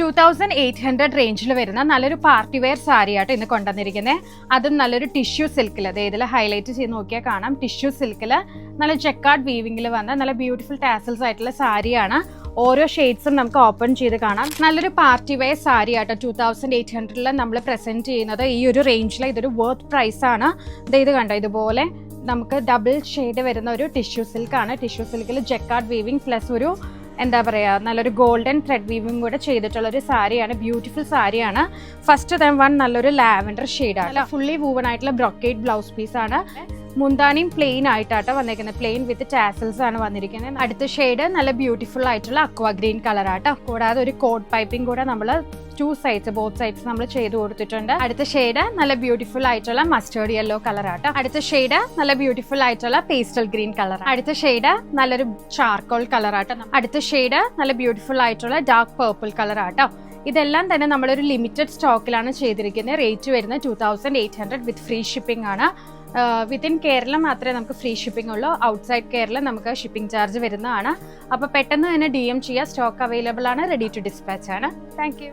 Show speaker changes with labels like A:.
A: 2800 റേഞ്ചിൽ വരുന്ന നല്ലൊരു പാർട്ടി വെയർ സാരി ആയിട്ട് ഇന്ന് കൊണ്ടുവന്നിരിക്കുന്നത്. അതും നല്ലൊരു ടിഷ്യൂ സിൽക്കിൽ, ഇതിൽ ഹൈലൈറ്റ് ചെയ്ത് നോക്കിയാൽ കാണാം. ടിഷ്യൂ സിൽക്കിൽ നല്ല ജക്കാർഡ് വീവിങ്ങിൽ വന്ന നല്ല ബ്യൂട്ടിഫുൾ ടാസൽസ് ആയിട്ടുള്ള സാരിയാണ്. ഓരോ ഷെയ്ഡ്സും നമുക്ക് ഓപ്പൺ ചെയ്ത് കാണാം. നല്ലൊരു പാർട്ടി വെയർ സാരി ആട്ടോ 2800 നമ്മൾ പ്രസന്റ് ചെയ്യുന്നത്. ഈ ഒരു റേഞ്ചിൽ ഇതൊരു വർത്ത് പ്രൈസ് ആണ്. ഇത് കണ്ടോ, ഇതുപോലെ നമുക്ക് ഡബിൾ ഷെയ്ഡ് വരുന്ന ഒരു ടിഷ്യൂ സിൽക്കാണ്. ടിഷ്യൂ സിൽക്കിൽ ജക്കാർഡ് വീവിങ് പ്ലസ് ഒരു എന്താ പറയുക, നല്ലൊരു ഗോൾഡൻ ത്രെഡ് വീവിങ് കൂടെ ചെയ്തിട്ടുള്ള ഒരു സാരിയാണ്. ബ്യൂട്ടിഫുൾ സാരിയാണ്. ഫസ്റ്റ് ടൈം നല്ലൊരു ലാവൻഡർ ഷെയ്ഡാണ്. ഫുള്ളി വൂവൺ ആയിട്ടുള്ള ബ്രൊക്കേഡ് ബ്ലൗസ് പീസാണ്. മുന്താനിയും പ്ലെയിൻ ആയിട്ടാട്ടോ വന്നിരിക്കുന്നത്. പ്ലെയിൻ വിത്ത് ടാസൽസ് ആണ് വന്നിരിക്കുന്നത്. അടുത്ത ഷെയ്ഡ് നല്ല ബ്യൂട്ടിഫുൾ ആയിട്ടുള്ള അക്വാ ഗ്രീൻ കളറാട്ടോ. കൂടാതെ ഒരു കോഡ് പൈപ്പിംഗ് കൂടെ നമ്മൾ ബോത്ത് സൈഡ്സ് നമ്മൾ ചെയ്ത് കൊടുത്തിട്ടുണ്ട്. അടുത്ത ഷെയ്ഡ് നല്ല ബ്യൂട്ടിഫുൾ ആയിട്ടുള്ള മസ്റ്റേർഡ് യെല്ലോ കളറാട്ടോ. അടുത്ത ഷെയ്ഡ് നല്ല ബ്യൂട്ടിഫുൾ ആയിട്ടുള്ള പേസ്റ്റൽ ഗ്രീൻ കളർ. അടുത്ത ഷെയ്ഡ് നല്ലൊരു ചാർക്കോൾ കളറാട്ടോ. അടുത്ത ഷെയ്ഡ് നല്ല ബ്യൂട്ടിഫുൾ ആയിട്ടുള്ള ഡാർക്ക് പേർപ്പിൾ കളറാട്ടോ. ഇതെല്ലാം തന്നെ നമ്മളൊരു ലിമിറ്റഡ് സ്റ്റോക്കിലാണ് ചെയ്തിരിക്കുന്നത്. റേറ്റ് വരുന്നത് 2800 വിത്ത് ഫ്രീ ഷിപ്പിംഗ് ആണ്. വിത്തിൻ കേരള മാത്രമേ നമുക്ക് ഫ്രീ ഷിപ്പിംഗ് ഉള്ളൂ. ഔട്ട്സൈഡ് കേരള നമുക്ക് ഷിപ്പിംഗ് ചാർജ് വരുന്നതാണ്. അപ്പോൾ പെട്ടെന്ന് തന്നെ DM ചെയ്യുക. സ്റ്റോക്ക് അവൈലബിൾ ആണ്, റെഡി ടു ഡിസ്പാച്ച് ആണ്. താങ്ക്